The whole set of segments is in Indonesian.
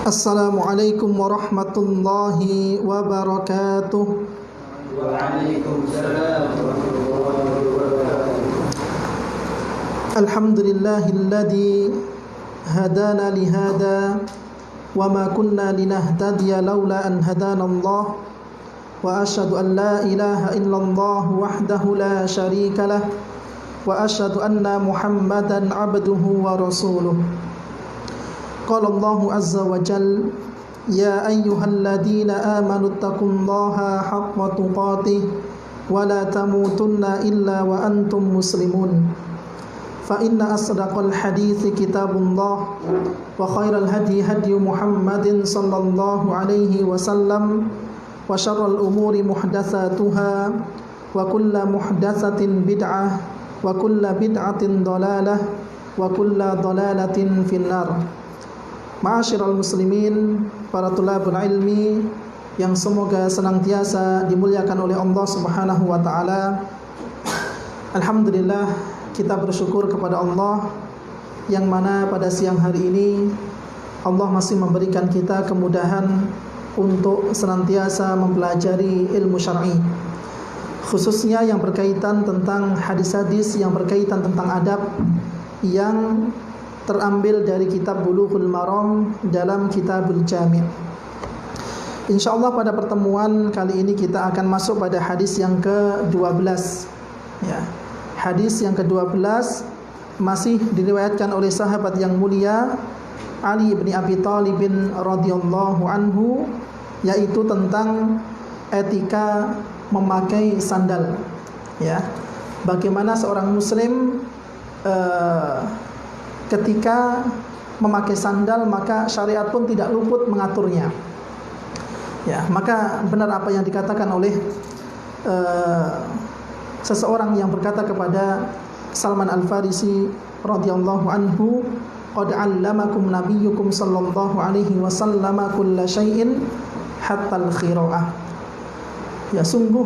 Assalamualaikum warahmatullahi wabarakatuh. Waalaikumsalam warahmatullahi wabarakatuh. Alhamdulillahilladzi hadana lihada wa ma kunna linahtadiya laula an hadana Allah wa asyhadu an la ilaha illallah wahdahu la syarika lah wa asyhadu anna Muhammadan abduhu wa rasuluh. Qala Allahu azza wa jalla ya ayyuhalladzina amanu taqullaha haqqa tuqatih wa la tamutunna illa wa antum muslimun. Fa inna asdaqal hadithi kitabullah wa khairal hadi hadi Muhammadin sallallahu alaihi wasallam wa syarral umuri muhdatsatuha wa kullu muhdatsatin bid'ah wa kullu bid'atin dhalalah wa kullu dhalalatin finnar. Ma'asyiral muslimin, para tulabul ilmi yang semoga senantiasa dimuliakan oleh Allah Subhanahu wa taala. Alhamdulillah, kita bersyukur kepada Allah yang mana pada siang hari ini Allah masih memberikan kita kemudahan untuk senantiasa mempelajari ilmu syar'i, khususnya yang berkaitan tentang hadis-hadis yang berkaitan tentang adab yang terambil dari kitab Bulughul Maram dalam Kitabul Jami'. Insyaallah pada pertemuan kali ini kita akan masuk pada hadis yang ke-12. Ya. Hadis yang ke-12 masih diriwayatkan oleh sahabat yang mulia Ali bin Abi Thalib radhiyallahu anhu, yaitu tentang etika memakai sandal. Ya. Bagaimana seorang muslim ketika memakai sandal, maka syariat pun tidak luput mengaturnya. Ya, maka benar apa yang dikatakan oleh seseorang yang berkata kepada Salman Al-Farisi radhiyallahu anhu, qad 'allamakum nabiyyukum sallallahu alaihi wasallam kulla syai'in hatta al-khira'ah. Ya, sungguh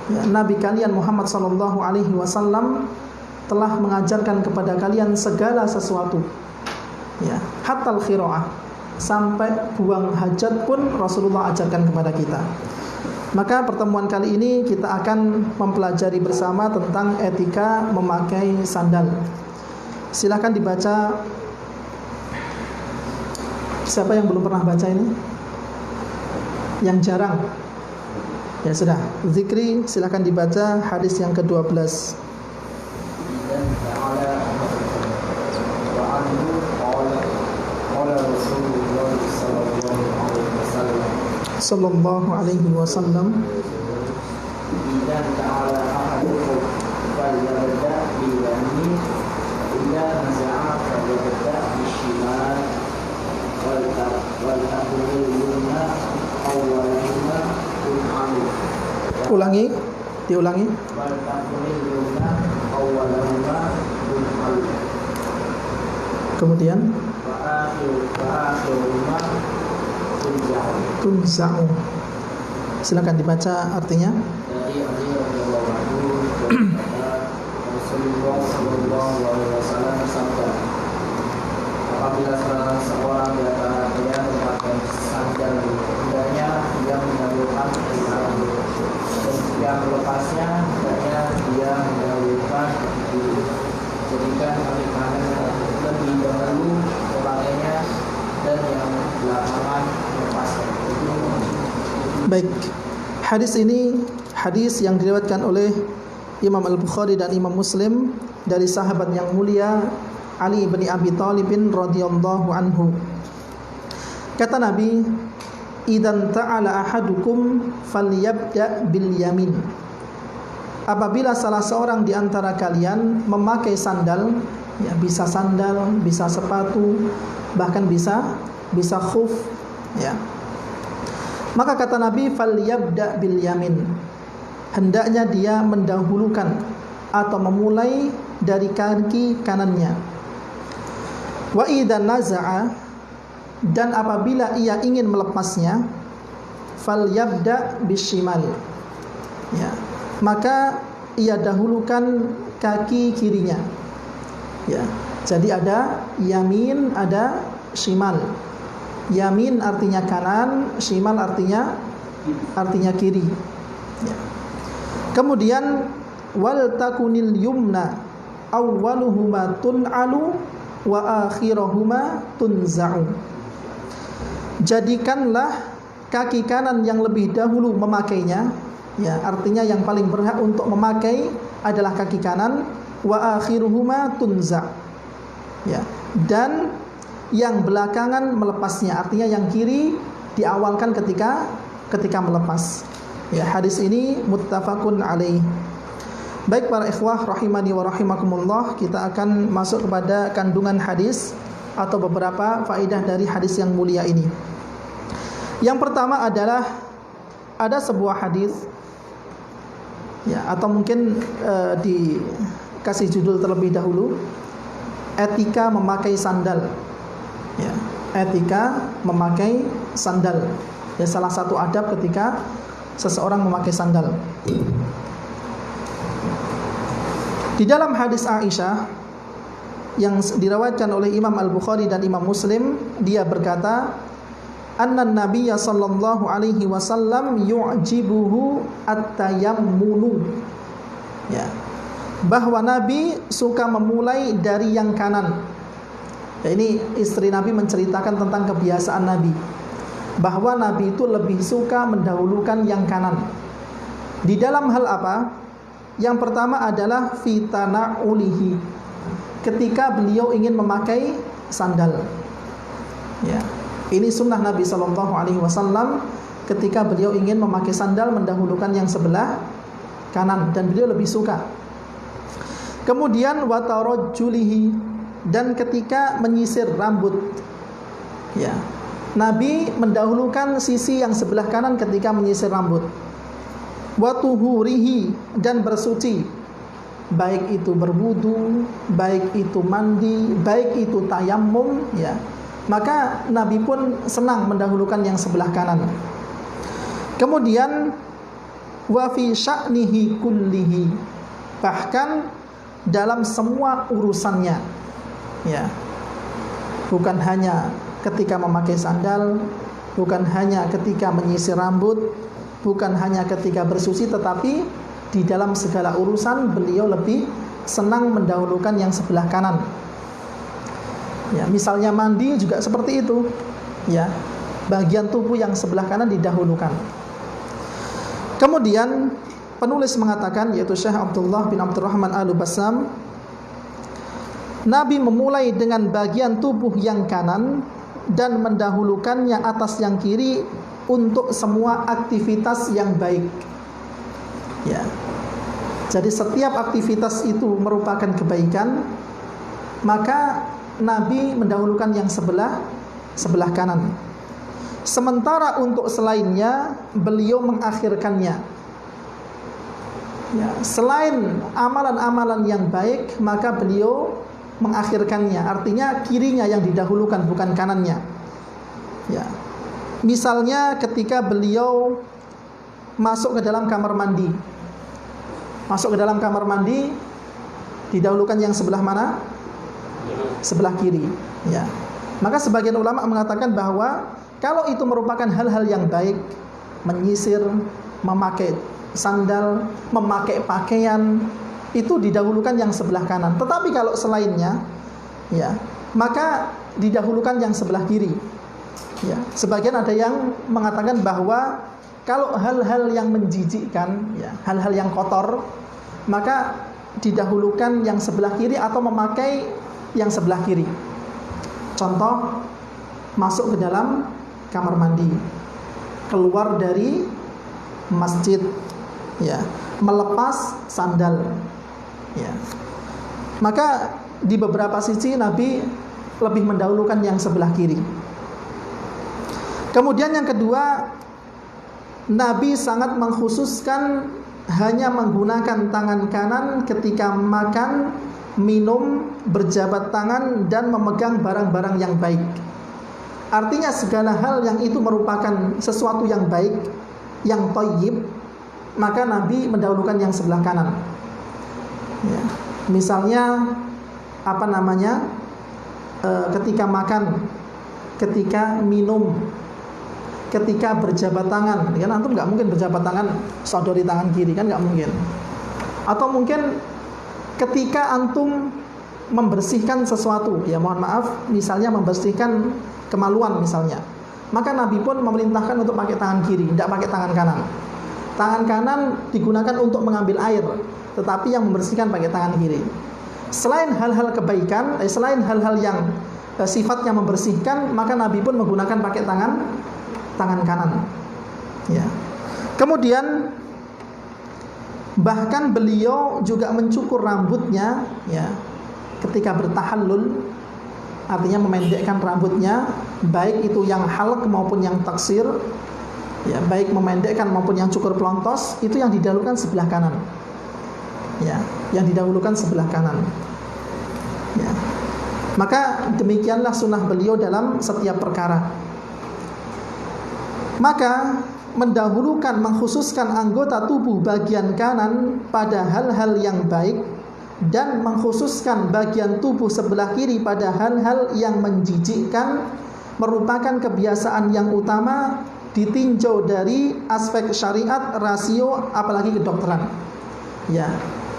ya, Nabi kalian Muhammad sallallahu alaihi wasallam telah mengajarkan kepada kalian segala sesuatu, ya, hatta al-khira'ah, sampai buang hajat pun Rasulullah ajarkan kepada kita. Maka pertemuan kali ini kita akan mempelajari bersama tentang etika memakai sandal. Silakan dibaca. Siapa yang belum pernah baca ini? Yang jarang? Ya sudah, zikri, silakan dibaca hadis yang ke-12. Sallallahu alaihi wasallam, dan ta'ala ahadukum falyabda bil yamin illa naza'a falyabda bishimal wal taqul yumna awwalahuma ulangi, diulangi. wal taqul yumna awwalahuma Kemudian wa akhiruma tunza'u. Silakan dibaca artinya. Dari Ali radhiyallahu anhu, Rasulullah sallallahu alaihi wasallam bersabda, apabila salah seorang di antara kalian memakai sandal, hendaknya dia mendahulukan kaki, dan yang melepasnya hendaknya dia mendahulukan kaki. Jadikan kaki kanan lebih dahulu memakainya dan yang belakangan melepasnya. Baik, hadis ini hadis yang diriwayatkan oleh Imam Al-Bukhari dan Imam Muslim dari sahabat yang mulia Ali bin Abi Thalib radhiyallahu anhu. Kata Nabi, "Idzan ta'ala ahadukum falyabda bil yamin." Apabila salah seorang di antara kalian memakai sandal, ya, bisa sandal, bisa sepatu, bahkan bisa khuf, ya. Maka kata Nabi, falyabda bil yamin, hendaknya dia mendahulukan atau memulai dari kaki kanannya. Wa idzan naza'a, dan apabila ia ingin melepasnya, falyabda bishimal, ya, maka ia dahulukan kaki kirinya. Ya, jadi ada yamin, ada shimal. Yamin artinya kanan, shimal artinya kiri. Ya. Kemudian wal takunil yumna awwaluhuma tun'alu wa akhiruhuma tunza'u. Jadikanlah kaki kanan yang lebih dahulu memakainya, ya, artinya yang paling berhak untuk memakai adalah kaki kanan, wa akhiruhuma tunza'. Ya, dan yang belakangan melepasnya, artinya yang kiri diawalkan ketika melepas. Ya, hadis ini muttafaqun alaih. Baik para ikhwah rahimani wa rahimakumullah, kita akan masuk kepada kandungan hadis atau beberapa faedah dari hadis yang mulia ini. Yang pertama adalah ada sebuah hadis, ya, atau mungkin dikasih judul terlebih dahulu, etika memakai sandal. Ya, etika memakai sandal. Ya, salah satu adab ketika seseorang memakai sandal. Di dalam hadis Aisyah yang diriwayatkan oleh Imam Al-Bukhari dan Imam Muslim, dia berkata, anna Nabiyya sallallahu alaihi wasallam yu'jibuhu at-tayammunu. Ya, bahwa Nabi suka memulai dari yang kanan. Ya, ini istri Nabi menceritakan tentang kebiasaan Nabi, bahwa Nabi itu lebih suka mendahulukan yang kanan. Di dalam hal apa? Yang pertama adalah fitana ulihi, ketika beliau ingin memakai sandal. Ya, ini sunnah Nabi Sallallahu Alaihi Wasallam, ketika beliau ingin memakai sandal mendahulukan yang sebelah kanan, dan beliau lebih suka. Kemudian watarajjulihi, dan ketika menyisir rambut, ya, Nabi mendahulukan sisi yang sebelah kanan ketika menyisir rambut. Watuhurihi, dan bersuci, baik itu berwudu, baik itu mandi, baik itu tayammum, ya, maka Nabi pun senang mendahulukan yang sebelah kanan. Kemudian wa fi sya'nihi kullihi, bahkan dalam semua urusannya, ya, bukan hanya ketika memakai sandal, bukan hanya ketika menyisir rambut, bukan hanya ketika bersuci, tetapi di dalam segala urusan beliau lebih senang mendahulukan yang sebelah kanan. Ya, misalnya mandi juga seperti itu. Ya, bagian tubuh yang sebelah kanan didahulukan. Kemudian penulis mengatakan, yaitu Syekh Abdullah bin Abdurrahman Al-Bassam, Nabi memulai dengan bagian tubuh yang kanan dan mendahulukannya atas yang kiri untuk semua aktivitas yang baik. Ya. Jadi setiap aktivitas itu merupakan kebaikan, maka Nabi mendahulukan yang sebelah kanan. Sementara untuk selainnya beliau mengakhirkannya. Ya, selain amalan-amalan yang baik, maka beliau mengakhirkannya. Artinya kirinya yang didahulukan, bukan kanannya. Ya. Misalnya ketika beliau masuk ke dalam kamar mandi. Masuk ke dalam kamar mandi, didahulukan yang sebelah mana? Sebelah kiri. Ya. Maka sebagian ulama mengatakan bahwa kalau itu merupakan hal-hal yang baik, menyisir, memakai sandal, memakai pakaian, itu didahulukan yang sebelah kanan. Tetapi kalau selainnya, ya, maka didahulukan yang sebelah kiri. Ya, sebagian ada yang mengatakan bahwa kalau hal-hal yang menjijikkan, ya, hal-hal yang kotor, maka didahulukan yang sebelah kiri atau memakai yang sebelah kiri. Contoh, masuk ke dalam kamar mandi, keluar dari masjid, ya, melepas sandal, ya. Maka di beberapa sisi Nabi lebih mendahulukan yang sebelah kiri. Kemudian yang kedua, Nabi sangat mengkhususkan hanya menggunakan tangan kanan ketika makan, minum, berjabat tangan, dan memegang barang-barang yang baik. Artinya segala hal yang itu merupakan sesuatu yang baik, yang thayyib, maka Nabi mendahulukan yang sebelah kanan. Ya. Misalnya ketika makan, ketika minum, ketika berjabat tangan. Kan antum nggak mungkin berjabat tangan sodori tangan kiri, kan nggak mungkin. Atau mungkin ketika antum membersihkan sesuatu, ya mohon maaf, misalnya membersihkan kemaluan misalnya, maka Nabi pun memerintahkan untuk pakai tangan kiri, tidak pakai tangan kanan. Tangan kanan digunakan untuk mengambil air, tetapi yang membersihkan pakai tangan kiri. Selain hal-hal kebaikan, selain hal-hal yang sifatnya membersihkan, maka Nabi pun menggunakan pakai tangan kanan. Ya. Kemudian bahkan beliau juga mencukur rambutnya, ya, ketika bertahallul, artinya memendekkan rambutnya, baik itu yang halq maupun yang taksir, ya, baik memendekkan maupun yang cukur pelontos, itu yang didahulukan sebelah kanan, ya, yang didahulukan sebelah kanan, ya. Maka demikianlah sunnah beliau dalam setiap perkara. Maka mendahulukan, mengkhususkan anggota tubuh bagian kanan pada hal-hal yang baik, dan mengkhususkan bagian tubuh sebelah kiri pada hal-hal yang menjijikkan merupakan kebiasaan yang utama, ditinjau dari aspek syariat, rasio, apalagi kedokteran. Ya,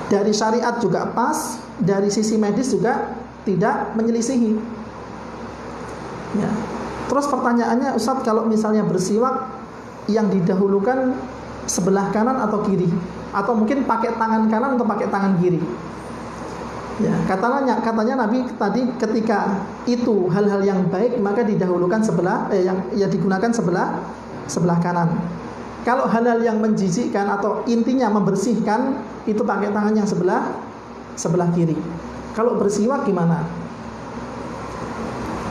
dari syariat juga pas, dari sisi medis juga tidak menyelisihi. Ya. Terus pertanyaannya, Ustaz, kalau misalnya bersiwak yang didahulukan sebelah kanan atau kiri, atau mungkin pakai tangan kanan atau pakai tangan kiri? Ya, katanya Nabi tadi ketika itu hal-hal yang baik maka didahulukan yang digunakan sebelah kanan. Kalau hal-hal yang menjijikkan atau intinya membersihkan, itu pakai tangan yang sebelah kiri. Kalau bersiwak gimana?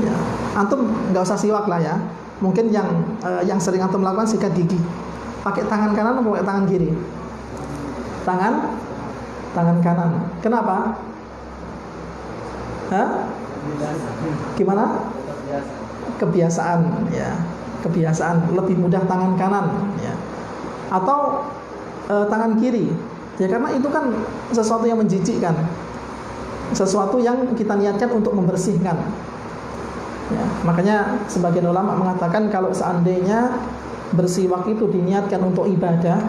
Ya, antum nggak usah siwak lah ya. Mungkin yang sering antum lakukan sikat gigi. Pakai tangan kanan atau pakai tangan kiri? Tangan kanan. Kenapa? Hah? Gimana? Kebiasaan, ya. Kebiasaan, lebih mudah tangan kanan, ya. Atau tangan kiri. Ya, karena itu kan sesuatu yang menjijikkan. Sesuatu yang kita niatkan untuk membersihkan. Ya, makanya sebagian ulama mengatakan kalau seandainya bersiwak itu diniatkan untuk ibadah,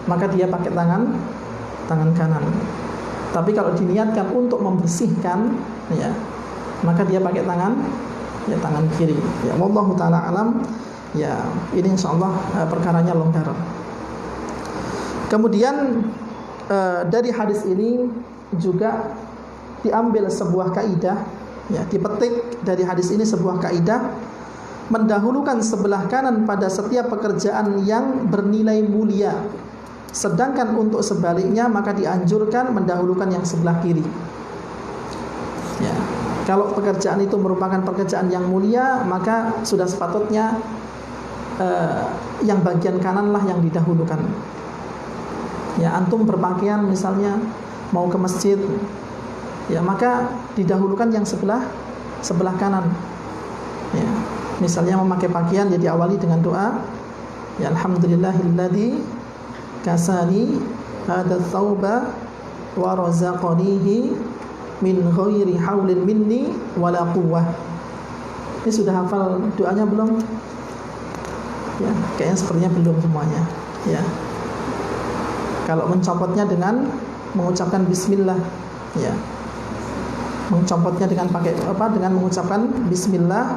maka dia pakai tangan kanan. Tapi kalau diniatkan untuk membersihkan, ya, maka dia pakai tangan kiri. Ya, wallahu taala alam. Ya, ini insyaallah perkaranya longgar. Kemudian dari hadis ini juga diambil sebuah kaidah, ya, dipetik dari hadis ini sebuah kaidah, mendahulukan sebelah kanan pada setiap pekerjaan yang bernilai mulia. Sedangkan untuk sebaliknya maka dianjurkan mendahulukan yang sebelah kiri. Ya, kalau pekerjaan itu merupakan pekerjaan yang mulia, maka sudah sepatutnya yang bagian kananlah yang didahulukan. Ya, antum berpakaian misalnya mau ke masjid, ya, maka didahulukan yang sebelah kanan. Ya, misalnya memakai pakaian, jadi awali dengan doa, ya, alhamdulillahilladzi kasani hadha thawba wa razaqanihi min ghairi haulin minni wala quwwah. Ini sudah hafal doanya belum? Ya, kayaknya sepertinya belum semuanya. Ya. Kalau mencopotnya dengan mengucapkan bismillah, ya. Mencopotnya dengan dengan mengucapkan bismillah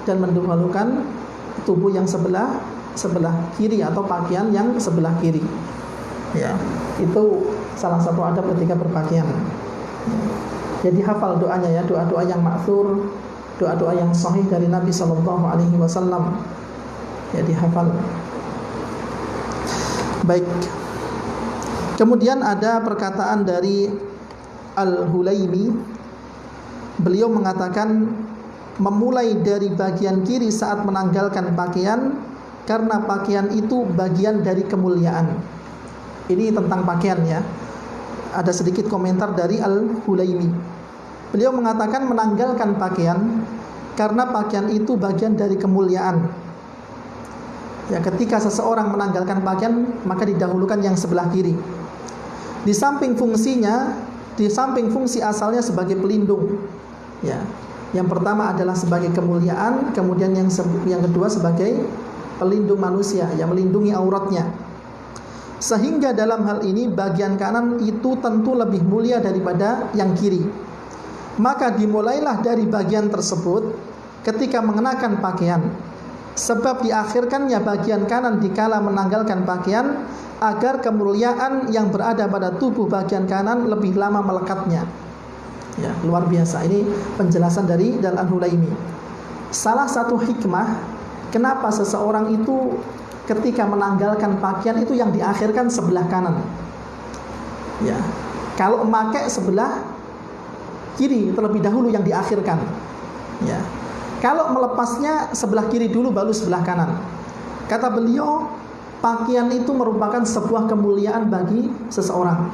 dan mendahulukan tubuh yang sebelah kiri atau pakaian yang sebelah kiri. Ya, itu salah satu adab ketika berpakaian. Jadi hafal doanya, ya, doa-doa yang ma'thur, doa-doa yang sahih dari Nabi sallallahu alaihi wasallam. Ya, dihafal. Baik. Kemudian ada perkataan dari Al-Hulaimi. Beliau mengatakan memulai dari bagian kiri saat menanggalkan pakaian, karena pakaian itu bagian dari kemuliaan. Ini tentang pakaian, ya. Ada sedikit komentar dari Al-Hulaimi. Beliau mengatakan menanggalkan pakaian karena pakaian itu bagian dari kemuliaan. Ya, ketika seseorang menanggalkan pakaian, maka didahulukan yang sebelah kiri. Di samping fungsi asalnya sebagai pelindung. Ya. Yang pertama adalah sebagai kemuliaan, kemudian yang kedua sebagai pelindung manusia, yang melindungi auratnya. Sehingga dalam hal ini bagian kanan itu tentu lebih mulia daripada yang kiri. Maka dimulailah dari bagian tersebut ketika mengenakan pakaian. Sebab diakhirkannya bagian kanan dikala menanggalkan pakaian, agar kemuliaan yang berada pada tubuh bagian kanan lebih lama melekatnya. Ya, luar biasa. Ini penjelasan dari Al-Hulaimi. Salah satu hikmah kenapa seseorang itu ketika menanggalkan pakaian itu yang diakhirkan sebelah kanan. Ya, kalau memakai sebelah kiri terlebih dahulu yang diakhirkan. Ya, kalau melepasnya sebelah kiri dulu baru sebelah kanan. Kata beliau, pakaian itu merupakan sebuah kemuliaan bagi seseorang.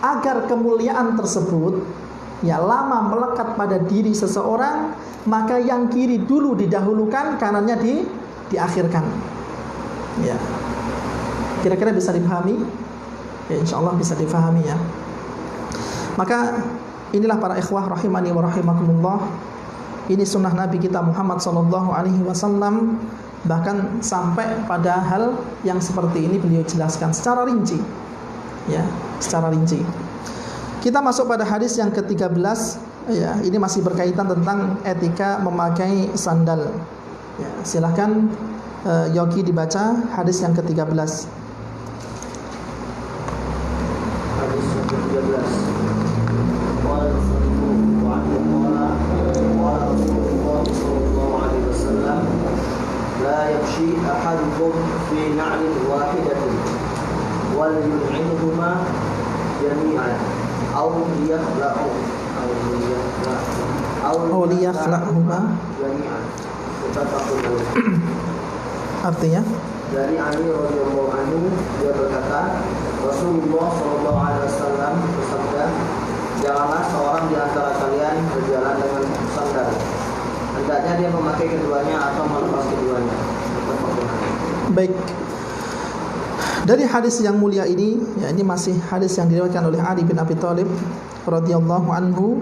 Agar kemuliaan tersebut ya lama melekat pada diri seseorang, maka yang kiri dulu didahulukan, kanannya diakhirkan. Ya, kira-kira bisa dipahami? Ya, insya Allah bisa dipahami ya. Maka inilah para ikhwah rahimani wa rahimakumullah. Ini sunnah Nabi kita Muhammad SAW. Bahkan sampai pada hal yang seperti ini beliau jelaskan secara rinci. Ya, secara rinci. Kita masuk pada hadis yang ke-13. Ya, ini masih berkaitan tentang etika memakai sandal. Ya, silahkan Yogi dibaca hadis yang ke-13. Hadis yang ke-13. Qala sallallahu alaihi wasallam, la yamshi ahadukum fi na'lin wahidatin wal yun'inhuma jami'an aw liyakhla'huma jami'an. Artinya dari Ali radhiyallahu anhu, dia berkata, Rasulullah sallallahu alaihi wasallam bersabda, janganlah seorang di antara kalian berjalan dengan sandal, hendaknya dia memakai keduanya atau melepas keduanya. baik. Dari hadis yang mulia ini, ya, ini masih hadis yang diriwayatkan oleh Ali bin Abi Thalib radhiyallahu anhu.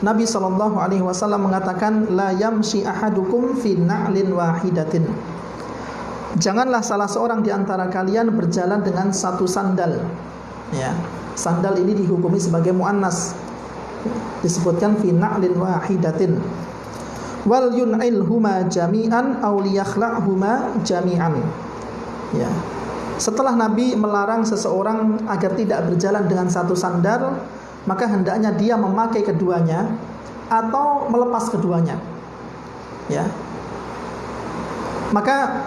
Nabi sallallahu alaihi wasallam mengatakan, la yamshi ahadukum fi na'lin wahidatin. Janganlah salah seorang di antara kalian berjalan dengan satu sandal. Ya, sandal ini dihukumi sebagai muannas. Disebutkan fi na'lin wahidatin. Wal yun'ilhuma jami'an aw liyakhla'huma jami'an. Ya. Setelah Nabi melarang seseorang agar tidak berjalan dengan satu sandal, maka hendaknya dia memakai keduanya atau melepas keduanya. Ya. Maka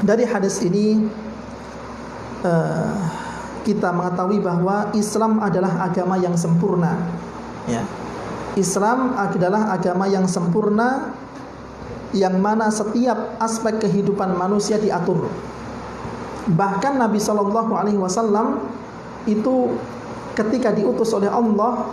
dari hadis ini kita mengetahui bahwa Islam adalah agama yang sempurna. Ya. Islam adalah agama yang sempurna, yang mana setiap aspek kehidupan manusia diatur. Bahkan Nabi SAW itu ketika diutus oleh Allah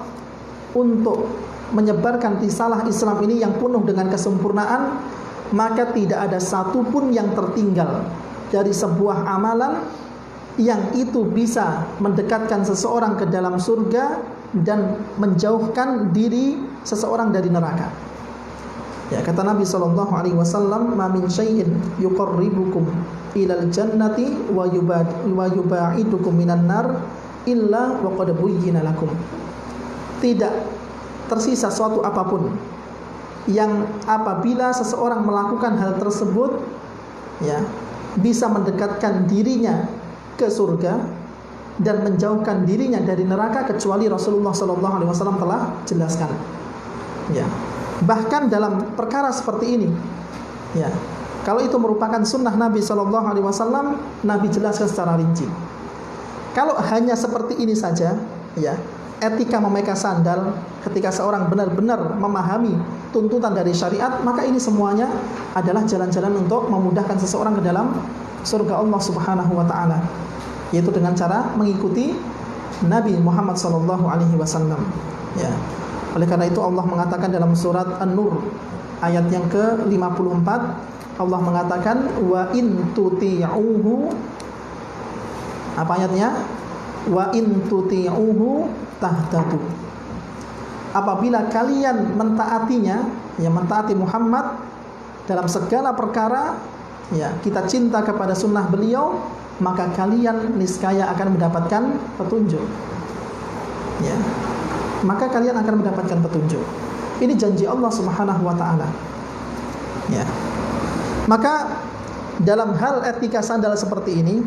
untuk menyebarkan risalah Islam ini yang penuh dengan kesempurnaan, maka tidak ada satupun yang tertinggal dari sebuah amalan yang itu bisa mendekatkan seseorang ke dalam surga dan menjauhkan diri seseorang dari neraka. Ya, kata Nabi SAW, ma min syai'in yuqarribukum ilal jannati wa yuba'idukum minan nar illa wa qad buyyina lakum. Tidak tersisa suatu apapun yang apabila seseorang melakukan hal tersebut, ya, bisa mendekatkan dirinya ke surga dan menjauhkan dirinya dari neraka, kecuali Rasulullah SAW telah jelaskan. Ya. Bahkan dalam perkara seperti ini, ya, kalau itu merupakan sunnah Nabi SAW, Nabi jelaskan secara rinci. Kalau hanya seperti ini saja, ya, etika memakai sandal, ketika seorang benar-benar memahami tuntutan dari syariat, maka ini semuanya adalah jalan-jalan untuk memudahkan seseorang ke dalam surga Allah Subhanahu wa taala, yaitu dengan cara mengikuti Nabi Muhammad SAW. Ya. Oleh karena itu Allah mengatakan dalam surat An-Nur ayat yang ke-54, Allah mengatakan wa in tuti'uhu, apa ayatnya? Wa in tuti'uhu tahtadu. apabila kalian mentaatinya, ya mentaati Muhammad dalam segala perkara, ya kita cinta kepada sunnah beliau, maka kalian niscaya akan mendapatkan petunjuk. Ya, maka kalian akan mendapatkan petunjuk. Ini janji Allah Subhanahu wa taala. Ya. Maka dalam hal etika sandal seperti ini,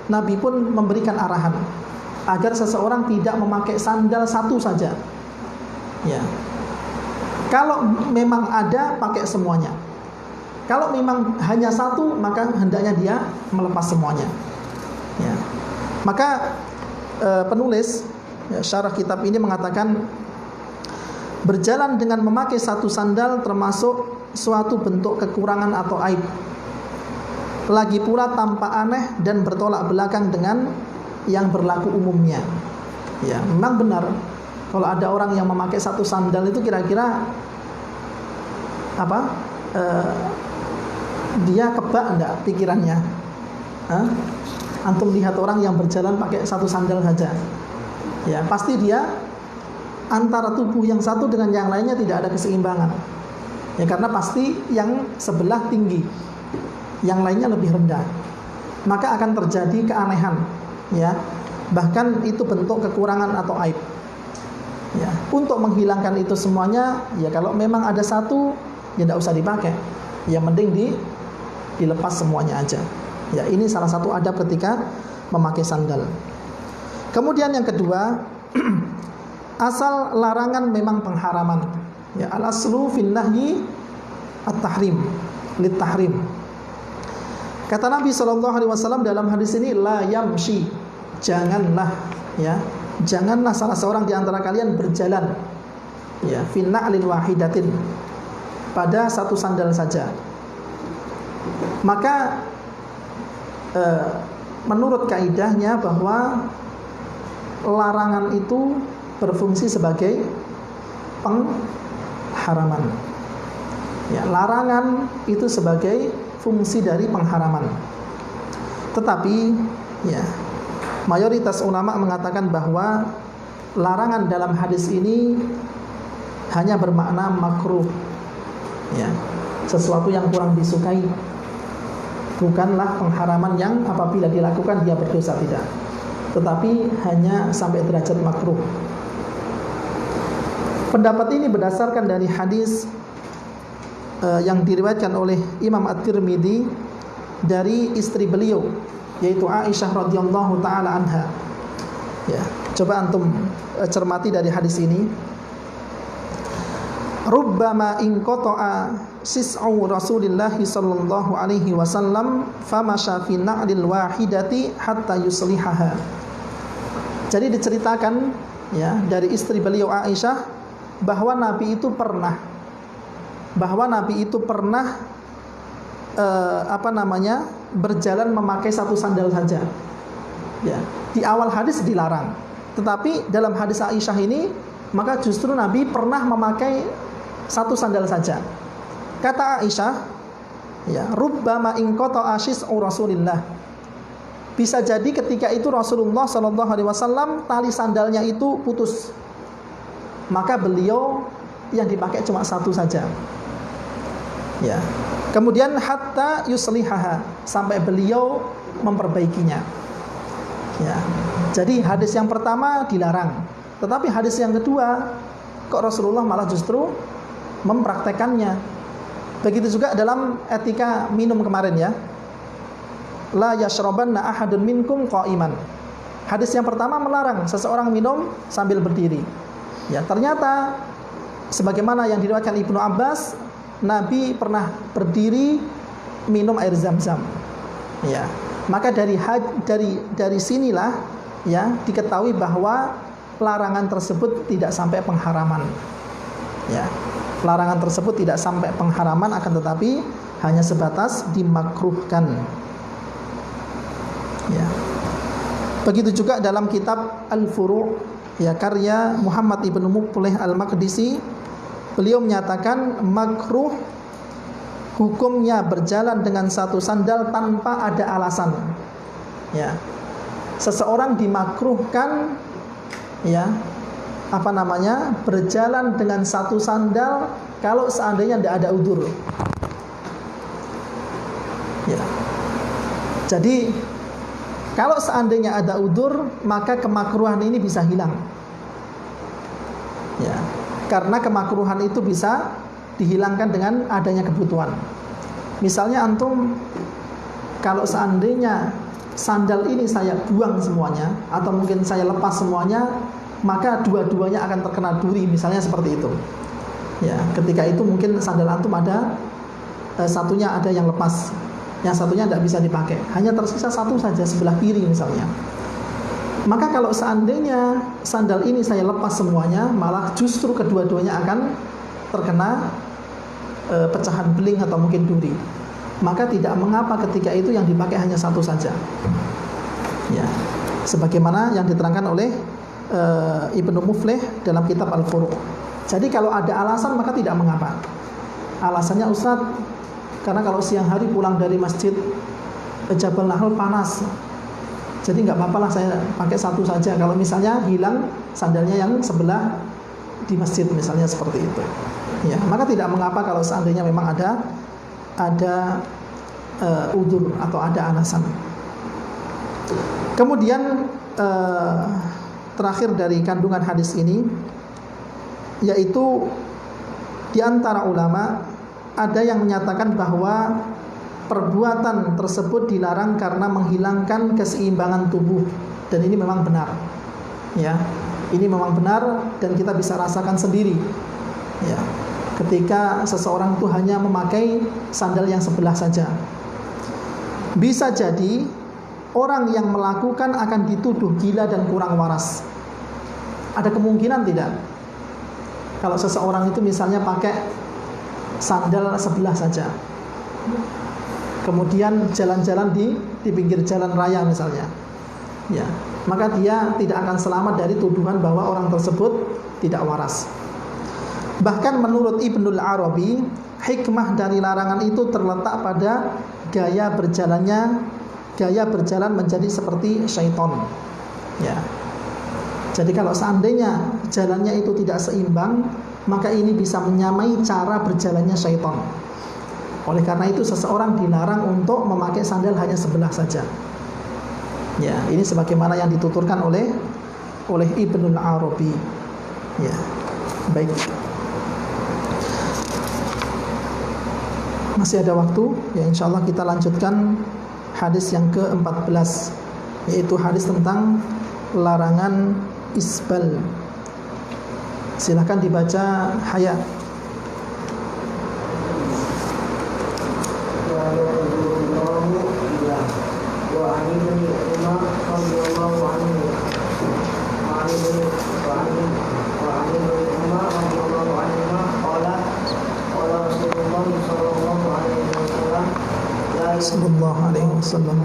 Nabi pun memberikan arahan agar seseorang tidak memakai sandal satu saja. Ya. Kalau memang ada, pakai semuanya. Kalau memang hanya satu, maka hendaknya dia melepas semuanya. Ya. Maka penulis syarah kitab ini mengatakan, berjalan dengan memakai satu sandal termasuk suatu bentuk kekurangan atau aib. Lagi pula tampak aneh dan bertolak belakang dengan yang berlaku umumnya. Ya, memang benar. Kalau ada orang yang memakai satu sandal itu kira-kira apa? Dia kebak enggak pikirannya? Antum lihat orang yang berjalan pakai satu sandal saja. Ya, pasti dia antara tubuh yang satu dengan yang lainnya tidak ada keseimbangan. Ya, karena pasti yang sebelah tinggi, yang lainnya lebih rendah. Maka akan terjadi keanehan, ya. Bahkan itu bentuk kekurangan atau aib. Ya, untuk menghilangkan itu semuanya, ya kalau memang ada satu, ya tidak usah dipakai. Ya mending dilepas semuanya aja. Ya, ini salah satu adab ketika memakai sandal. Kemudian yang kedua, asal larangan memang pengharaman. Ya, al-aslu fin nahyi at-tahrim, lit-tahrim. Kata Nabi SAW dalam hadis ini, la yamshi, janganlah, ya, janganlah salah seorang di antara kalian berjalan, ya, fin na'lin wahidatin, pada satu sandal saja. Maka menurut kaidahnya bahwa larangan itu berfungsi sebagai pengharaman. Ya, larangan itu sebagai fungsi dari pengharaman. Tetapi, ya, mayoritas ulama mengatakan bahwa larangan dalam hadis ini hanya bermakna makruh. Ya, sesuatu yang kurang disukai. Bukanlah pengharaman yang apabila dilakukan dia berdosa, tidak. Tetapi hanya sampai derajat makruh. Pendapat ini berdasarkan dari hadis yang diriwayatkan oleh Imam At-Tirmidzi dari istri beliau, yaitu Aisyah radhiyallahu taala anha. Ya, coba antum cermati dari hadis ini. Rubbama inqata'a sis'u Rasulillah sallallahu alaihi wasallam famasha fi na'lil wahidati hatta yuslihaha. Jadi diceritakan, ya, dari istri beliau Aisyah bahwa Nabi itu pernah berjalan memakai satu sandal saja. Ya, di awal hadis dilarang, tetapi dalam hadis Aisyah ini maka justru Nabi pernah memakai satu sandal saja. Kata Aisyah, ya, rubbama inqata'a shis'u Rasulillah. Bisa jadi ketika itu Rasulullah sallallahu alaihi wasallam tali sandalnya itu putus. Maka beliau yang dipakai cuma satu saja. Ya. Kemudian hatta yuslihaha, sampai beliau memperbaikinya. Ya. Jadi hadis yang pertama dilarang, tetapi hadis yang kedua kok Rasulullah malah justru mempraktekannya. Begitu juga dalam etika minum kemarin, ya. La yashrabanna ahadun minkum qa'iman. Hadis yang pertama melarang seseorang minum sambil berdiri. Ya, ternyata sebagaimana yang diriwayatkan Ibnu Abbas, Nabi pernah berdiri minum air Zam-Zam. Ya. Maka dari sinilah, ya, diketahui bahwa larangan tersebut tidak sampai pengharaman. Ya. Larangan tersebut tidak sampai pengharaman, akan tetapi hanya sebatas dimakruhkan. Ya. Begitu juga dalam kitab Al-Furu', ya, karya Muhammad ibnu Muqbileh Al-Maqdisi, beliau menyatakan makruh hukumnya berjalan dengan satu sandal tanpa ada alasan. Ya. Seseorang dimakruhkan, ya, berjalan dengan satu sandal kalau seandainya tidak ada udzur. Ya. Jadi kalau seandainya ada udzur, maka kemakruhan ini bisa hilang. Ya. Karena kemakruhan itu bisa dihilangkan dengan adanya kebutuhan. Misalnya antum kalau seandainya sandal ini saya buang semuanya atau mungkin saya lepas semuanya, maka dua-duanya akan terkena duri, misalnya seperti itu. Ya, ketika itu mungkin sandal antum ada satunya ada yang lepas, yang satunya tidak bisa dipakai, hanya tersisa satu saja sebelah kiri misalnya. Maka kalau seandainya sandal ini saya lepas semuanya, malah justru kedua-duanya akan terkena pecahan beling atau mungkin duri. Maka tidak mengapa ketika itu yang dipakai hanya satu saja. Ya, sebagaimana yang diterangkan oleh Ibnu Muflih dalam kitab Al-Furuq. Jadi kalau ada alasan maka tidak mengapa. Alasannya, Ustaz, karena kalau siang hari pulang dari masjid Jabal Nahl panas, jadi nggak apa-apa lah saya pakai satu saja. Kalau misalnya hilang sandalnya yang sebelah di masjid misalnya seperti itu, ya, maka tidak mengapa kalau seandainya memang ada udzur atau ada alasan. Kemudian terakhir dari kandungan hadis ini, yaitu di antara ulama ada yang menyatakan bahwa perbuatan tersebut dilarang karena menghilangkan keseimbangan tubuh, dan ini memang benar. Ya, ini memang benar dan kita bisa rasakan sendiri. Ya, ketika seseorang itu hanya memakai sandal yang sebelah saja, bisa jadi orang yang melakukan akan dituduh gila dan kurang waras. Ada kemungkinan tidak? Kalau seseorang itu misalnya pakai sandal sebelah saja, kemudian jalan-jalan di pinggir jalan raya misalnya, ya, maka dia tidak akan selamat dari tuduhan bahwa orang tersebut tidak waras. Bahkan menurut Ibnul Arabi, hikmah dari larangan itu terletak pada gaya berjalan menjadi seperti syaitan. Ya. Jadi kalau seandainya jalannya itu tidak seimbang, maka ini bisa menyamai cara berjalannya syaitan. Oleh karena itu seseorang dilarang untuk memakai sandal hanya sebelah saja. Ya, ini sebagaimana yang dituturkan oleh Ibnul Arabi. Ya. Baik. Masih ada waktu, ya, insyaallah kita lanjutkan hadis yang ke-14, yaitu hadis tentang larangan isbal. Silakan dibaca Haya. Sallallahu alaihi wasallam.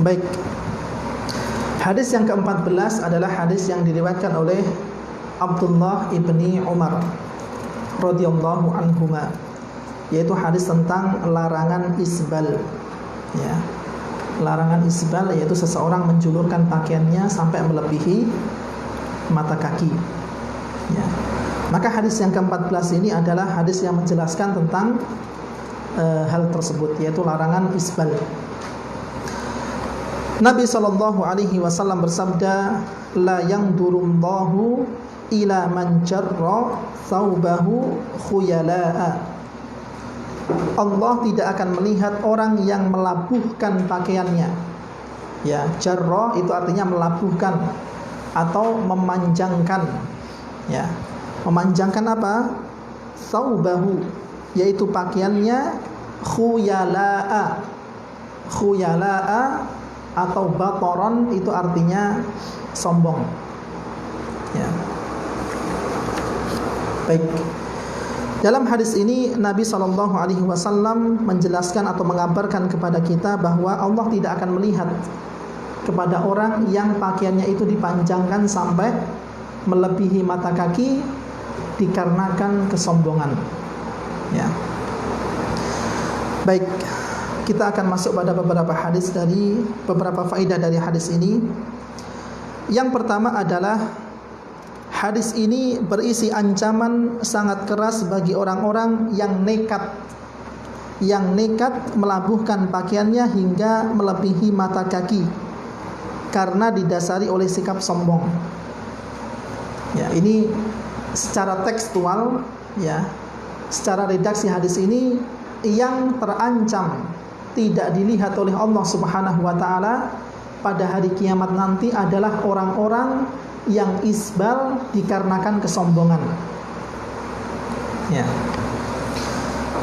Baik. Hadis yang ke-14 adalah hadis yang diriwayatkan oleh Abdullah ibni Umar radhiyallahu anhuma, yaitu hadis tentang larangan isbal. Ya. Larangan isbal yaitu seseorang menjulurkan pakaiannya sampai melebihi mata kaki. Ya. Maka hadis yang ke-14 ini adalah hadis yang menjelaskan tentang hal tersebut, yaitu larangan isbal. Nabi SAW bersabda, la yanzurullahu ila man jarra thawbahu khuyala'a. Allah tidak akan melihat orang yang melabuhkan pakaiannya. Ya, jarra itu artinya melabuhkan atau memanjangkan. Ya, memanjangkan apa? Thawbahu, yaitu pakaiannya, khuyala'a. Khuyala'a atau batoron itu artinya sombong. Ya. Baik. Dalam hadis ini Nabi SAW menjelaskan atau mengabarkan kepada kita bahwa Allah tidak akan melihat kepada orang yang pakaiannya itu dipanjangkan sampai melebihi mata kaki dikarenakan kesombongan. Ya. Baik. kita akan masuk pada beberapa hadis dari beberapa faedah dari hadis ini. Yang pertama adalah hadis ini berisi ancaman sangat keras bagi orang-orang yang nekat melabuhkan pakaiannya hingga melebihi mata kaki karena didasari oleh sikap sombong. Ya, ini secara tekstual, ya, secara redaksi hadis ini yang terancam tidak dilihat oleh Allah Subhanahu wa taala pada hari kiamat nanti adalah orang-orang yang isbal dikarenakan kesombongan. Ya.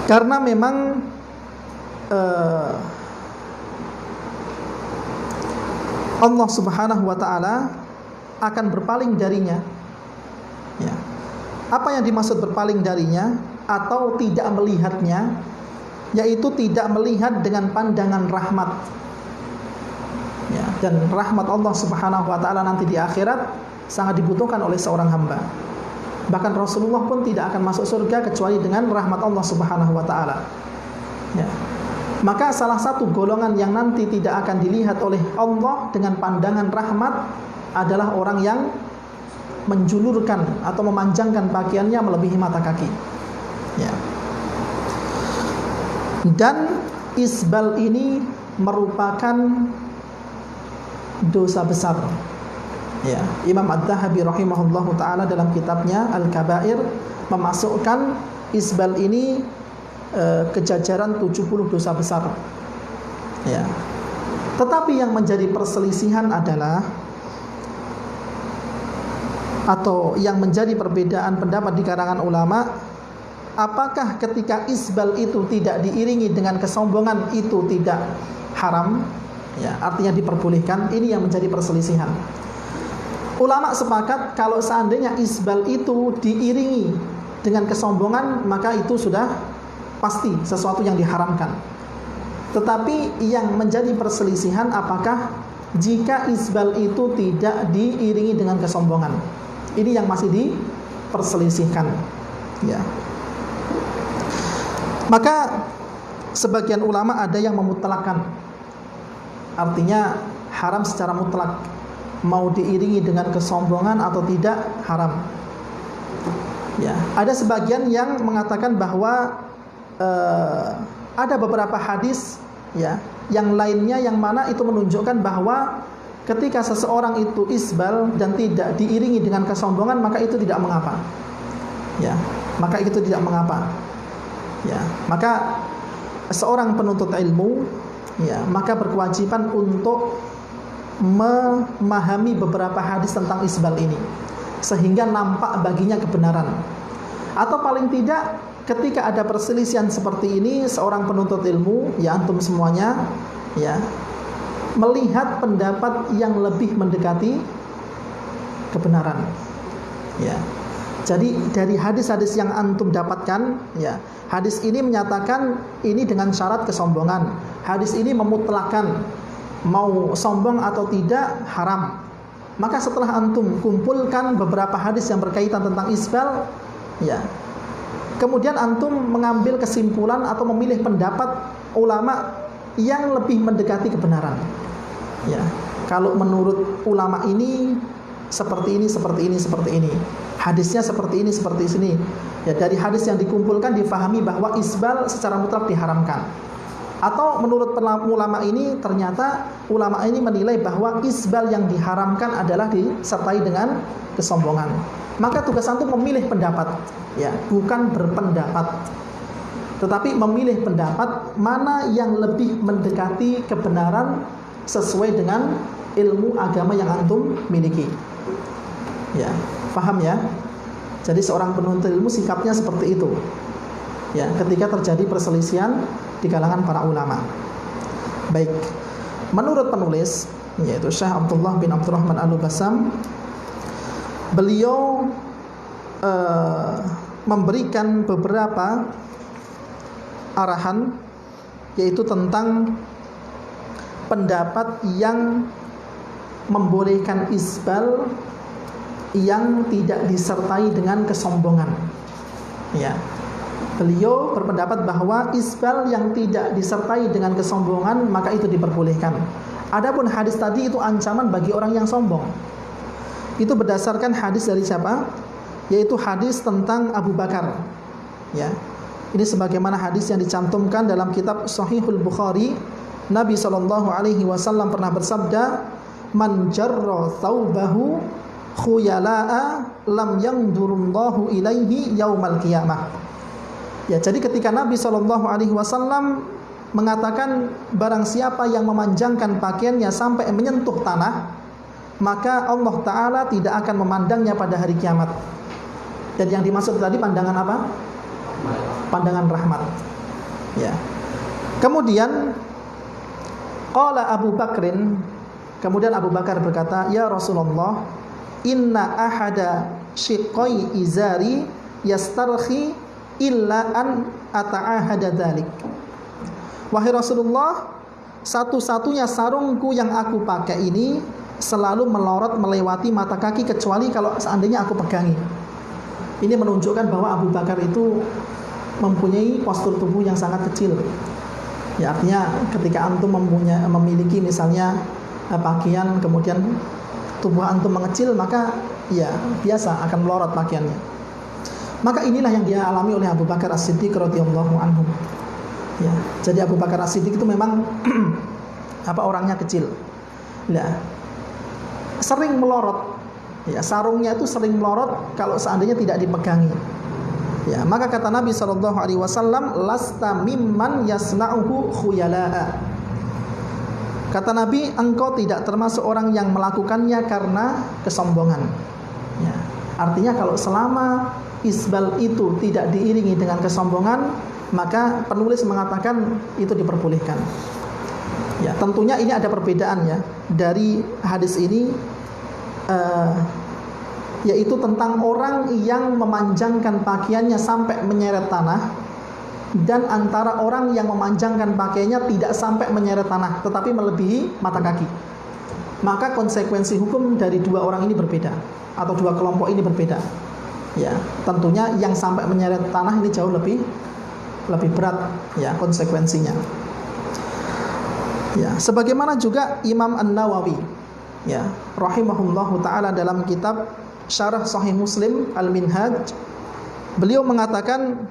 Karena memang Allah Subhanahu wa taala akan berpaling darinya. Ya. Apa yang dimaksud berpaling darinya atau tidak melihatnya, yaitu tidak melihat dengan pandangan rahmat. Ya, dan rahmat Allah Subhanahu wa taala nanti di akhirat sangat dibutuhkan oleh seorang hamba. Bahkan Rasulullah pun tidak akan masuk surga kecuali dengan rahmat Allah Subhanahu wa taala. Ya. Maka salah satu golongan yang nanti tidak akan dilihat oleh Allah dengan pandangan rahmat adalah orang yang menjulurkan atau memanjangkan pakaiannya melebihi mata kaki. Ya. Dan isbal ini merupakan dosa besar. Ya, Imam Ad-Dhahabi rahimahullahu taala dalam kitabnya Al-Kabair memasukkan isbal ini ke jajaran 70 dosa besar. Ya. Tetapi yang menjadi perselisihan adalah atau yang menjadi perbedaan pendapat di kalangan ulama, apakah ketika isbal itu tidak diiringi dengan kesombongan itu tidak haram? Ya, artinya diperbolehkan. Ini yang menjadi perselisihan. Ulama sepakat kalau seandainya isbal itu diiringi dengan kesombongan, maka itu sudah pasti sesuatu yang diharamkan. Tetapi yang menjadi perselisihan apakah jika isbal itu tidak diiringi dengan kesombongan. Ini yang masih diperselisihkan. Ya. Maka sebagian ulama ada yang memutlakkan, artinya haram secara mutlak, mau diiringi dengan kesombongan atau tidak haram. Ya, ada sebagian yang mengatakan bahwa ada beberapa hadis, ya, yang lainnya yang mana itu menunjukkan bahwa ketika seseorang itu isbal dan tidak diiringi dengan kesombongan, maka itu tidak mengapa. Ya, maka itu tidak mengapa. Ya, maka seorang penuntut ilmu, ya, maka berkewajiban untuk memahami beberapa hadis tentang isbal ini sehingga nampak baginya kebenaran. Atau paling tidak ketika ada perselisihan seperti ini, seorang penuntut ilmu, ya antum semuanya, ya, melihat pendapat yang lebih mendekati kebenaran. Ya. Jadi dari hadis-hadis yang antum dapatkan, ya, hadis ini menyatakan ini dengan syarat kesombongan. Hadis ini memutlakan mau sombong atau tidak haram. Maka setelah antum kumpulkan beberapa hadis yang berkaitan tentang isbal, ya, kemudian antum mengambil kesimpulan atau memilih pendapat ulama yang lebih mendekati kebenaran. Ya, kalau menurut ulama ini seperti ini, seperti ini, seperti ini. Hadisnya seperti ini, seperti ini. Ya, dari hadis yang dikumpulkan difahami bahwa isbal secara mutlak diharamkan. Atau menurut ulama ini ternyata ulama ini menilai bahwa isbal yang diharamkan adalah disertai dengan kesombongan. Maka tugas antum memilih pendapat, ya, bukan berpendapat, tetapi memilih pendapat mana yang lebih mendekati kebenaran sesuai dengan ilmu agama yang antum miliki. Ya, paham ya? Jadi seorang penuntut ilmu sikapnya seperti itu. Ya, ketika terjadi perselisihan di kalangan para ulama. Baik. Menurut penulis, yaitu Syekh Abdullah bin Abdurrahman Al-Bassam, beliau memberikan beberapa arahan, yaitu tentang pendapat yang membolehkan isbal yang tidak disertai dengan kesombongan. Ya. Beliau berpendapat bahwa isbal yang tidak disertai dengan kesombongan maka itu diperbolehkan. Adapun hadis tadi itu ancaman bagi orang yang sombong. Itu berdasarkan hadis dari siapa? Yaitu hadis tentang Abu Bakar. Ya. Ini sebagaimana hadis yang dicantumkan dalam kitab Sahihul Bukhari. Nabi SAW pernah bersabda, "Man jarra thawbahu khuyala'a lam yangdurullahu ilaihi yaumal qiyamah." Ya, jadi ketika Nabi SAW mengatakan barang siapa yang memanjangkan pakaiannya sampai menyentuh tanah, maka Allah Ta'ala tidak akan memandangnya pada hari kiamat. Dan yang dimaksud tadi pandangan apa? Pandangan rahmat. Ya. Kemudian qala Abu Bakrin, kemudian Abu Bakar berkata, "Ya Rasulullah, inna ahada shiqqai izari yastarhi illa an ata'ahada dzalik." Wahai Rasulullah, satu-satunya sarungku yang aku pakai ini selalu melorot melewati mata kaki kecuali kalau seandainya aku pegangi. Ini menunjukkan bahwa Abu Bakar itu mempunyai postur tubuh yang sangat kecil. Ya, artinya ketika antum memiliki misalnya pakaian, kemudian tubuh antum mengecil, maka ya biasa akan melorot pakaiannya. Maka inilah yang dia alami oleh Abu Bakar As-Siddiq radhiyallahu anhu. Ya, jadi Abu Bakar As-Siddiq itu memang orangnya kecil. Nah, sering melorot. Ya, sarungnya itu sering melorot kalau seandainya tidak dipegangi. Ya, maka kata Nabi SAW, "Lasta mimman yasna'uhu khuyala'a." Kata Nabi, engkau tidak termasuk orang yang melakukannya karena kesombongan. Ya, artinya kalau selama isbal itu tidak diiringi dengan kesombongan, maka penulis mengatakan itu diperbolehkan. Ya, tentunya ini ada perbedaan ya dari hadis ini, yaitu tentang orang yang memanjangkan pakaiannya sampai menyeret tanah, dan antara orang yang memanjangkan pakaiannya tidak sampai menyeret tanah tetapi melebihi mata kaki. Maka konsekuensi hukum dari dua orang ini berbeda, atau dua kelompok ini berbeda. Ya, tentunya yang sampai menyeret tanah ini jauh lebih berat ya konsekuensinya. Ya, sebagaimana juga Imam An-Nawawi ya rahimahullahu taala dalam kitab Syarah Sahih Muslim Al-Minhaj, beliau mengatakan,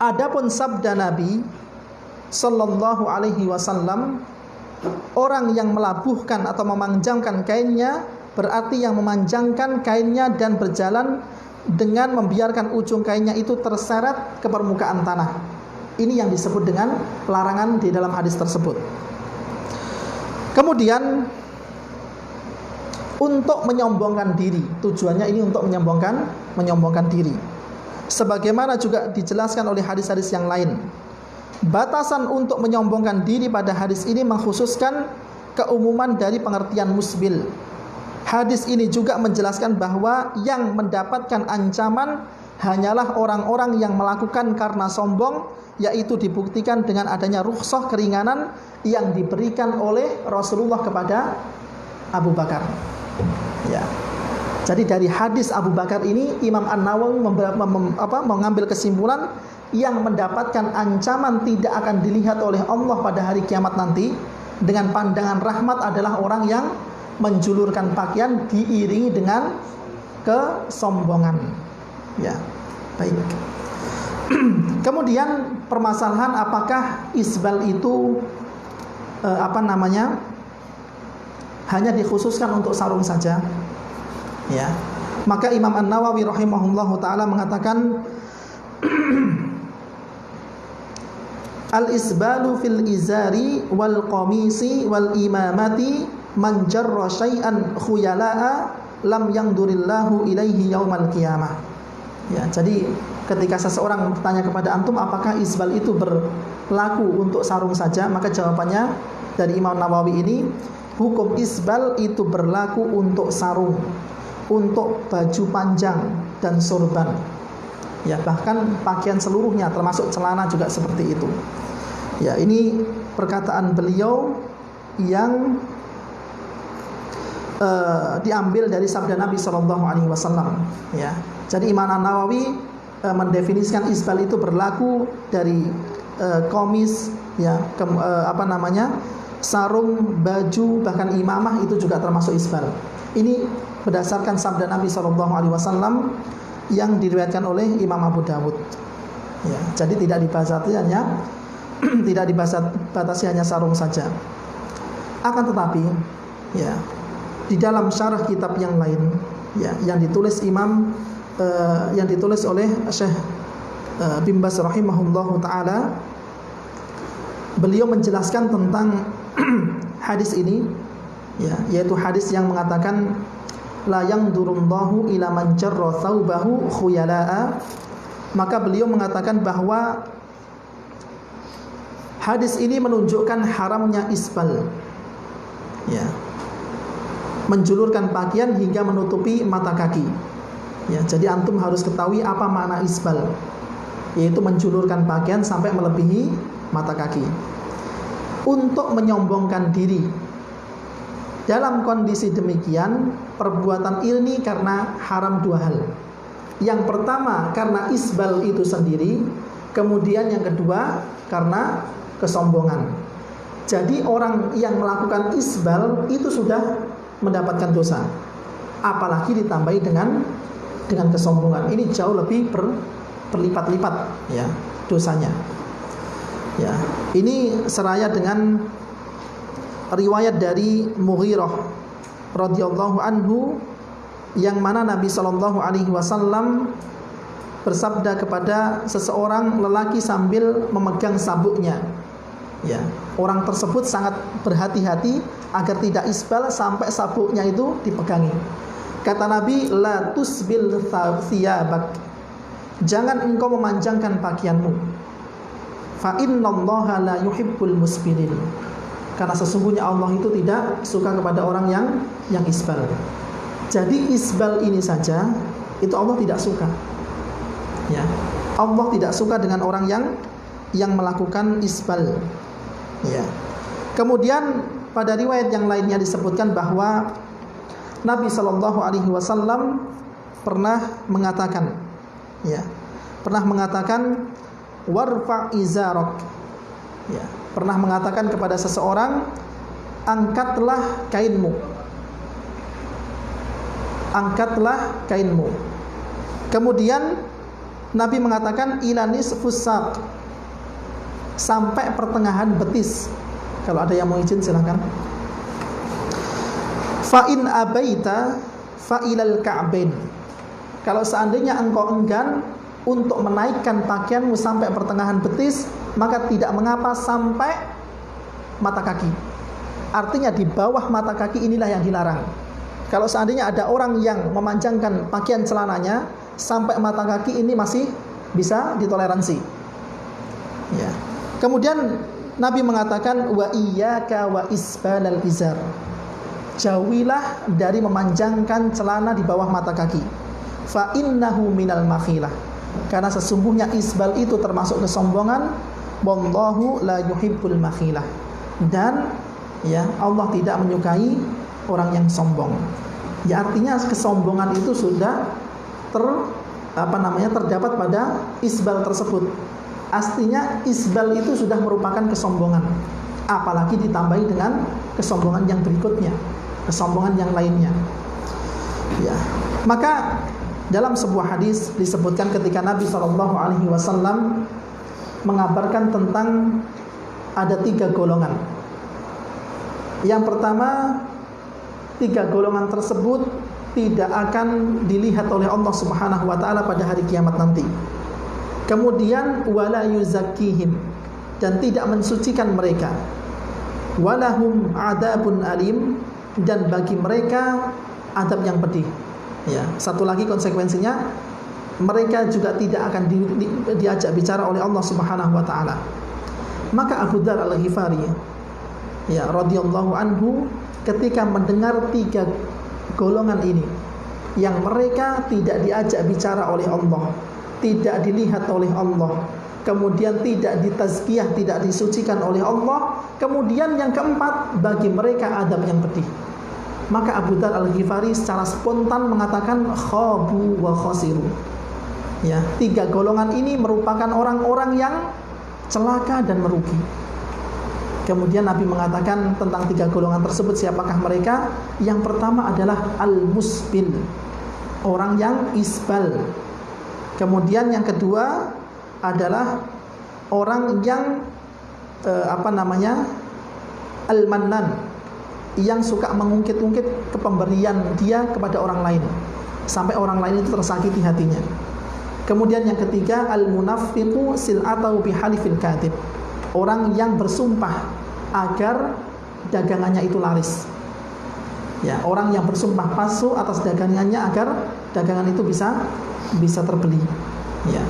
adapun sabda Nabi sallallahu alaihi wasallam, orang yang melabuhkan atau memanjangkan kainnya berarti yang memanjangkan kainnya dan berjalan dengan membiarkan ujung kainnya itu terseret ke permukaan tanah. Ini yang disebut dengan larangan di dalam hadis tersebut. Kemudian untuk menyombongkan diri, tujuannya ini untuk menyombongkan diri. Sebagaimana juga dijelaskan oleh hadis-hadis yang lain. Batasan untuk menyombongkan diri pada hadis ini mengkhususkan keumuman dari pengertian musbil. Hadis ini juga menjelaskan bahwa yang mendapatkan ancaman hanyalah orang-orang yang melakukan karena sombong, yaitu dibuktikan dengan adanya rukhsah keringanan yang diberikan oleh Rasulullah kepada Abu Bakar. Ya. Jadi dari hadis Abu Bakar ini Imam An-Nawawi mengambil kesimpulan yang mendapatkan ancaman tidak akan dilihat oleh Allah pada hari kiamat nanti dengan pandangan rahmat adalah orang yang menjulurkan pakaian diiringi dengan kesombongan. Ya, baik. Kemudian permasalahan apakah isbal itu hanya dikhususkan untuk sarung saja? Ya. Maka Imam An-Nawawi rahimahullahu taala mengatakan al-isbalu fil izari wal qamisi wal imamati man jarra syai'an khuyala'a lam yangdurillahu ilaihi yaumal qiyamah. Ya, jadi ketika seseorang bertanya kepada antum apakah isbal itu berlaku untuk sarung saja, maka jawabannya dari Imam Nawawi ini, hukum isbal itu berlaku untuk sarung, untuk baju panjang dan sorban. Ya, bahkan pakaian seluruhnya termasuk celana juga seperti itu. Ya, ini perkataan beliau yang diambil dari sabda Nabi SAW. Ya, jadi Imam An-Nawawi mendefinisikan isbal itu berlaku dari komis, ya, sarung, baju, bahkan imamah itu juga termasuk isbal. Ini berdasarkan sabda Nabi SAW yang diriwayatkan oleh Imam Abu Dawud. Ya, jadi tidak dibatasi hanya sarung saja. Akan tetapi, ya, di dalam syarah kitab yang lain, ya, yang ditulis oleh Syekh bin Baz rahimahullahu taala, beliau menjelaskan tentang hadis ini, ya, yaitu hadis yang mengatakan la yanzurullahu ila man jarra thawbahu khuyala'a. Maka beliau mengatakan bahwa hadis ini menunjukkan haramnya isbal, ya, menjulurkan pakaian hingga menutupi mata kaki. Ya, jadi antum harus ketahui apa makna isbal, yaitu menjulurkan pakaian sampai melebihi mata kaki untuk menyombongkan diri. Dalam kondisi demikian, perbuatan ini karena haram dua hal. Yang pertama karena isbal itu sendiri, kemudian yang kedua karena kesombongan. Jadi orang yang melakukan isbal itu sudah mendapatkan dosa, apalagi ditambahi dengan kesombongan. Ini jauh lebih berlipat-lipat, ya, dosanya. Ya, ini seraya dengan riwayat dari Mughirah radhiyallahu anhu, yang mana Nabi SAW bersabda kepada seseorang lelaki sambil memegang sabuknya. Ya, orang tersebut sangat berhati-hati agar tidak isbal sampai sabuknya itu dipegangi. Kata Nabi, la tusbil thiyabak, jangan engkau memanjangkan pakaianmu. Fa innallaha la yuhibbul musbilin, karena sesungguhnya Allah itu tidak suka kepada orang yang isbal. Jadi isbal ini saja itu Allah tidak suka. Ya, Allah tidak suka dengan orang yang melakukan isbal. Ya. Kemudian pada riwayat yang lainnya disebutkan bahwa Nabi SAW pernah mengatakan, ya, warfa izarok, ya, pernah mengatakan kepada seseorang, angkatlah kainmu. Kemudian Nabi mengatakan ilanis fusaq, sampai pertengahan betis. Kalau ada yang mau izin silahkan. Fa in abaita fa ilal ka'bain, kalau seandainya engkau enggan untuk menaikkan pakaianmu sampai pertengahan betis, maka tidak mengapa sampai mata kaki. Artinya di bawah mata kaki inilah yang dilarang. Kalau seandainya ada orang yang memanjangkan pakaian celananya sampai mata kaki, ini masih bisa ditoleransi. Ya. Kemudian Nabi mengatakan wa iyyaka wa isbalal izar, jauhilah dari memanjangkan celana di bawah mata kaki. Fa innahu minal makhilah, karena sesungguhnya isbal itu termasuk kesombongan. Wallahu la yuhibbul makhilah, dan, ya, Allah tidak menyukai orang yang sombong. Ya, artinya kesombongan itu sudah terdapat pada isbal tersebut. Aslinya isbal itu sudah merupakan kesombongan, apalagi ditambahi dengan kesombongan yang berikutnya, kesombongan yang lainnya. Ya, maka dalam sebuah hadis disebutkan ketika Nabi SAW mengabarkan tentang ada 3 golongan. Yang pertama, 3 golongan tersebut tidak akan dilihat oleh Allah Subhanahu wa taala pada hari kiamat nanti. Kemudian wala yuzakkihim, dan tidak mensucikan mereka. Walahum adabun alim, dan bagi mereka adab yang pedih. Ya, satu lagi konsekuensinya, mereka juga tidak akan diajak bicara oleh Allah Subhanahu wa taala. Maka Abu Dzar Al-Ghifari, ya, radhiyallahu anhu, ketika mendengar 3 golongan ini, yang mereka tidak diajak bicara oleh Allah, tidak dilihat oleh Allah, kemudian tidak ditazkiyah, tidak disucikan oleh Allah, kemudian yang keempat, bagi mereka adab yang pedih, maka Abu Dzar Al-Ghifari secara spontan mengatakan khabu wa khasiru, Ya, 3 golongan ini merupakan orang-orang yang celaka dan merugi. Kemudian Nabi mengatakan tentang 3 golongan tersebut, siapakah mereka? Yang pertama adalah al-musbil, orang yang isbal. Kemudian yang kedua adalah orang yang al-mannan, yang suka mengungkit-ungkit kepemberian dia kepada orang lain sampai orang lain itu tersakiti hatinya. Kemudian yang ketiga al-munafiqu sil'atahu bihalifil kadhib, orang yang bersumpah agar dagangannya itu laris. Ya, orang yang bersumpah palsu atas dagangannya agar dagangan itu bisa terbeli. Ya.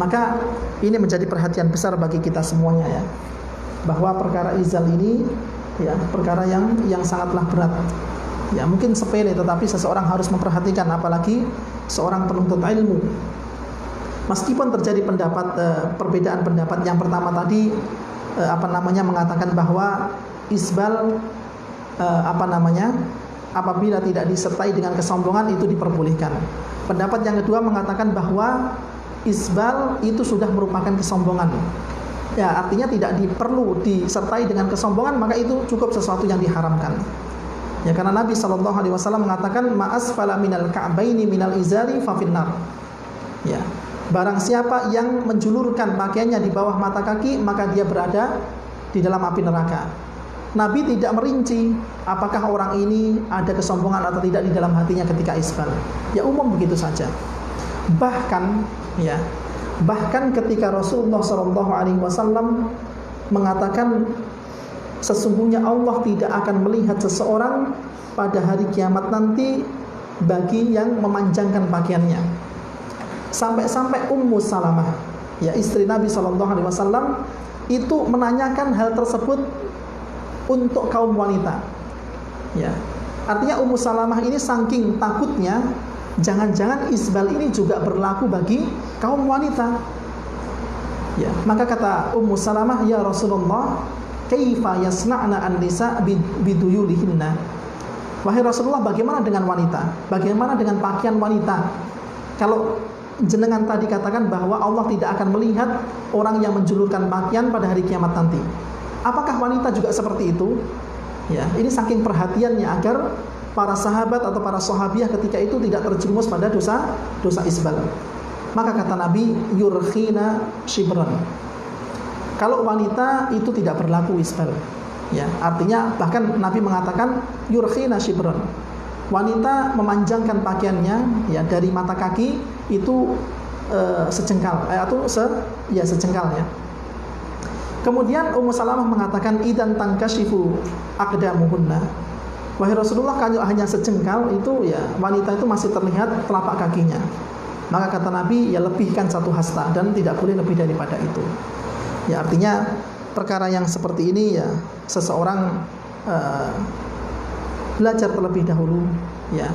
Maka ini menjadi perhatian besar bagi kita semuanya ya, bahwa perkara izal ini ya perkara yang sangatlah berat. Ya, mungkin sepele tetapi seseorang harus memperhatikan, apalagi seorang penuntut ilmu. Meskipun terjadi perbedaan pendapat, yang pertama tadi mengatakan bahwa isbal apabila tidak disertai dengan kesombongan itu diperbolehkan. Pendapat yang kedua mengatakan bahwa isbal itu sudah merupakan kesombongan. Ya, artinya tidak perlu disertai dengan kesombongan, maka itu cukup sesuatu yang diharamkan. Ya, karena Nabi SAW mengatakan ma'asfala minal ka'baini minal izari fa finnar. Ya. Barang siapa yang menjulurkan pakaiannya di bawah mata kaki, maka dia berada di dalam api neraka. Nabi tidak merinci apakah orang ini ada kesombongan atau tidak di dalam hatinya ketika isbal. Ya, umum begitu saja. Bahkan ketika Rasulullah SAW mengatakan sesungguhnya Allah tidak akan melihat seseorang pada hari kiamat nanti bagi yang memanjangkan pakaiannya. Sampai-sampai Ummu Salamah, ya istri Nabi SAW, itu menanyakan hal tersebut untuk kaum wanita. Ya, artinya Ummu Salamah ini saking takutnya, jangan-jangan isbal ini juga berlaku bagi kaum wanita. Ya, maka kata Ummu Salamah, ya Rasulullah, kaifa yasna'na an-nisa biduyulihinna? Wahai Rasulullah, bagaimana dengan wanita? Bagaimana dengan pakaian wanita? Kalau jenengan tadi katakan bahwa Allah tidak akan melihat orang yang menjulurkan pakaian pada hari kiamat nanti, apakah wanita juga seperti itu? Ya, ini saking perhatiannya agar para sahabat atau para sahabiah ketika itu tidak terjerumus pada dosa isbal. Maka kata Nabi, yurkhina shibran. Kalau wanita itu tidak berlaku isbal. Ya, artinya bahkan Nabi mengatakan yurkhina shibran. Wanita memanjangkan pakaiannya ya dari mata kaki itu sejengkal sejengkal ya. Kemudian Ummu Salamah mengatakan idan tankashifu aqdamuhunna. Wahai Rasulullah, kalau hanya sejengkal itu ya wanita itu masih terlihat telapak kakinya. Maka kata Nabi, ya lebihkan 1 hasta dan tidak boleh lebih daripada itu. Ya, artinya perkara yang seperti ini ya seseorang belajar terlebih dahulu ya.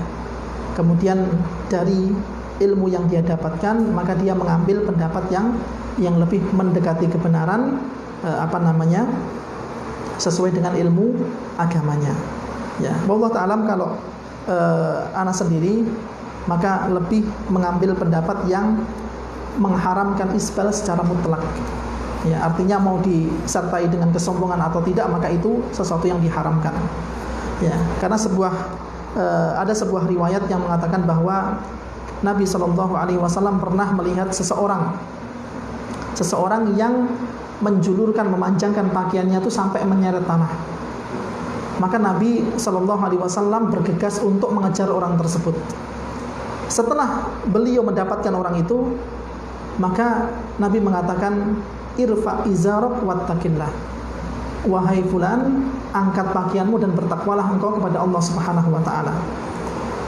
Kemudian dari ilmu yang dia dapatkan, maka dia mengambil pendapat yang lebih mendekati kebenaran sesuai dengan ilmu agamanya. Ya, wallahu ta'ala kalau ana sendiri maka lebih mengambil pendapat yang mengharamkan isbal secara mutlak. Ya, artinya mau disertai dengan kesombongan atau tidak, maka itu sesuatu yang diharamkan. Ya, karena ada sebuah riwayat yang mengatakan bahwa Nabi SAW pernah melihat seseorang yang menjulurkan, memanjangkan pakaiannya itu sampai menyeret tanah. Maka Nabi SAW bergegas untuk mengejar orang tersebut. Setelah beliau mendapatkan orang itu, maka Nabi mengatakan, irfa izarak wattaqillah. Wahai fulan, angkat pakaianmu dan bertakwalah engkau kepada Allah Subhanahu wa taala.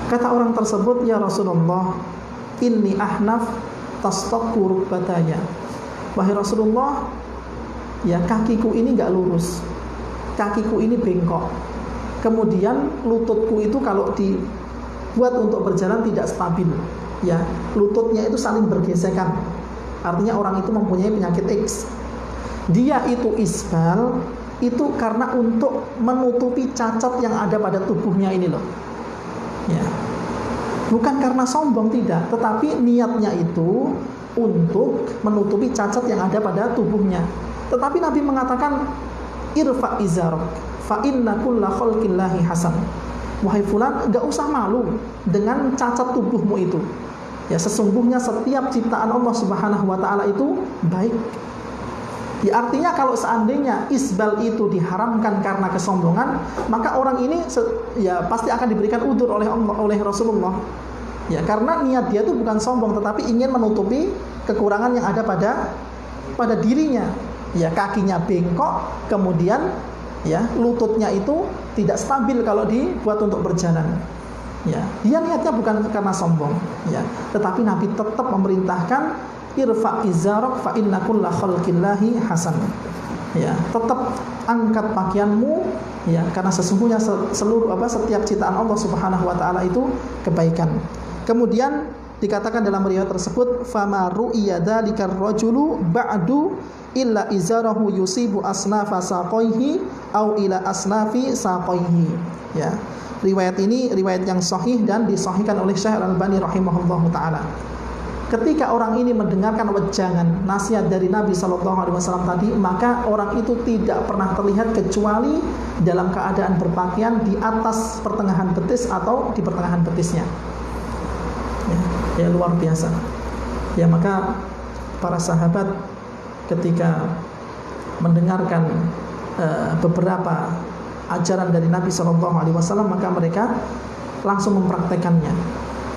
Kata orang tersebut, ya Rasulullah, inni ahnaf tastaqu rukbataya. Wahai Rasulullah, ya kakiku ini enggak lurus. Kakiku ini bengkok. Kemudian lututku itu kalau dibuat untuk berjalan tidak stabil. Ya, lututnya itu saling bergesekan. Artinya orang itu mempunyai penyakit X. Dia itu isbal itu karena untuk menutupi cacat yang ada pada tubuhnya ini loh. Ya. Bukan karena sombong, tidak, tetapi niatnya itu untuk menutupi cacat yang ada pada tubuhnya. Tetapi Nabi mengatakan, irfa izarok fa inna kulla khalqillahi hasan. Wahai fulan, enggak usah malu dengan cacat tubuhmu itu. Ya, sesungguhnya setiap ciptaan Allah Subhanahu wa taala itu baik. Ya, artinya kalau seandainya isbal itu diharamkan karena kesombongan, maka orang ini ya pasti akan diberikan udzur oleh Rasulullah. Ya, karena niat dia itu bukan sombong, tetapi ingin menutupi kekurangan yang ada pada dirinya. Ya, kakinya bengkok, kemudian ya lututnya itu tidak stabil kalau dibuat untuk berjalan. Ya, dia niatnya bukan karena sombong. Ya, tetapi Nabi tetap memerintahkan irfa izarok fa inna kulla khalqillahi hasan. Ya, tetap angkat pakaianmu, ya, karena sesungguhnya setiap ciptaan Allah Subhanahu wa taala itu kebaikan. Kemudian dikatakan dalam riwayat tersebut, fama ru'iya dzalikar rajulu ba'du illa izarahu yusibu asnafa saqaihi au ila asnafi saqaihi. Ya. Riwayat ini riwayat yang sahih dan disahihkan oleh Syekh Al-Albani rahimahullahu taala. Ketika orang ini mendengarkan wejangan nasihat dari Nabi SAW tadi, maka orang itu tidak pernah terlihat kecuali dalam keadaan berpakaian di atas pertengahan betis atau di pertengahan betisnya. Ya, luar biasa. Ya, maka para sahabat ketika mendengarkan beberapa ajaran dari Nabi SAW, maka mereka langsung mempraktekannya.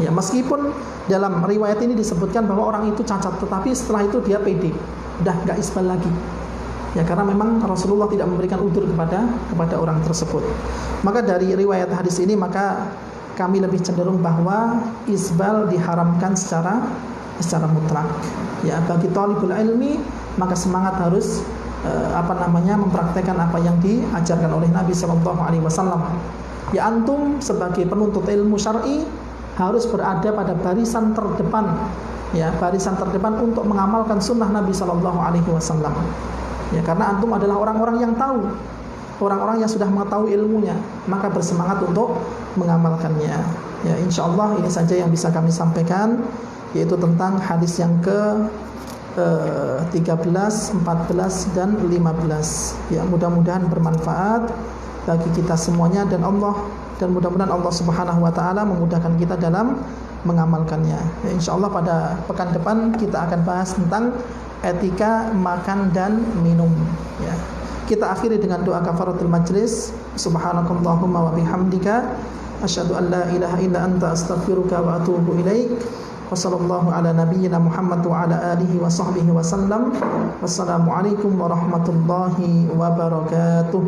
Ya, meskipun dalam riwayat ini disebutkan bahwa orang itu cacat, tetapi setelah itu dia pede, udah gak isbal lagi. Ya, karena memang Rasulullah tidak memberikan udzur kepada orang tersebut. Maka dari riwayat hadis ini, maka kami lebih cenderung bahwa isbal diharamkan secara mutlak. Ya, bagi thalibul ilmi maka semangat harus mempraktekkan apa yang diajarkan oleh Nabi SAW. Ya, antum sebagai penuntut ilmu syar'i harus berada pada barisan terdepan, ya, barisan terdepan untuk mengamalkan sunnah Nabi SAW. Ya, karena antum adalah orang-orang yang tahu, orang-orang yang sudah mengetahui ilmunya, maka bersemangat untuk mengamalkannya. Ya, insyaallah ini saja yang bisa kami sampaikan, yaitu tentang hadis yang ke 13, 14 dan 15. Ya, mudah-mudahan bermanfaat bagi kita semuanya dan mudah-mudahan Allah Subhanahu wa taala memudahkan kita dalam mengamalkannya. Ya, insyaallah pada pekan depan kita akan bahas tentang etika makan dan minum. Ya. Kita akhiri dengan doa kafaratul majlis. Subhanakallahumma wa bihamdika asyhadu an la ilaha illa anta astaghfiruka wa atubu ilaik. Wa sallallahu ala nabiyyina Muhammad wa ala alihi wa sahbihi wa sallam. Wassalamualaikum warahmatullahi wabarakatuh.